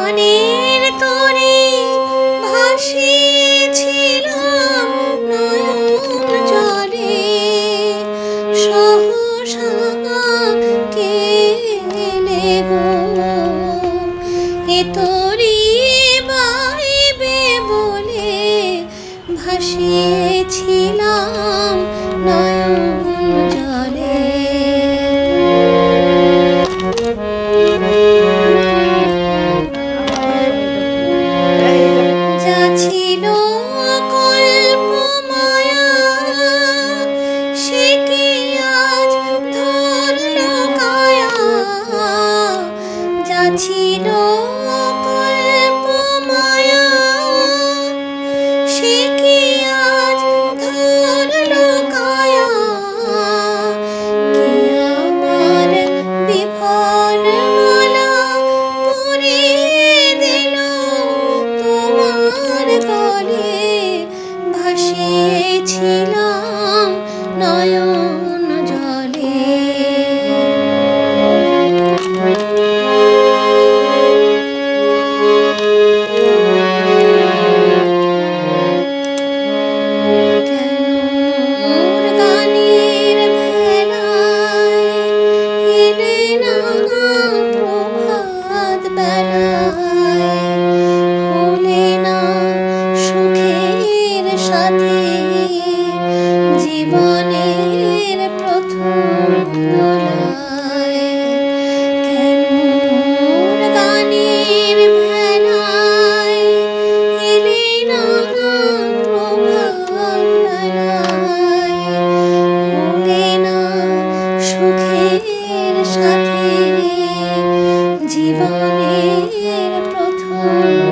গানের তরে ভাসিয়েছিলাম নয়ন জলে, সহসা কে এলে গো, এ তোরি বাইবে বলে ভাসিয়েছিলাম নয়ন জলে। যা ছিল কল্পমায়া সে কি আজ ধরল কায়া, যা ছিল কল্পমায়া সে কি আজ ধরল কায়া, কে আমার বিফল মালা পরিয়ে দিল তোমার গলে, ভাসিয়েছিলাম নয়ন জলে। কেন মোর গানের ভেলায় এলে না প্রভাত বেলায়, হলে না সুখের সাথে জীবনের প্রথম দোলায়। কেন মোর গানের ভেলায় এলে না প্রভাত বেলায়, হলে না সুখের সাথে জীবনের প্রথম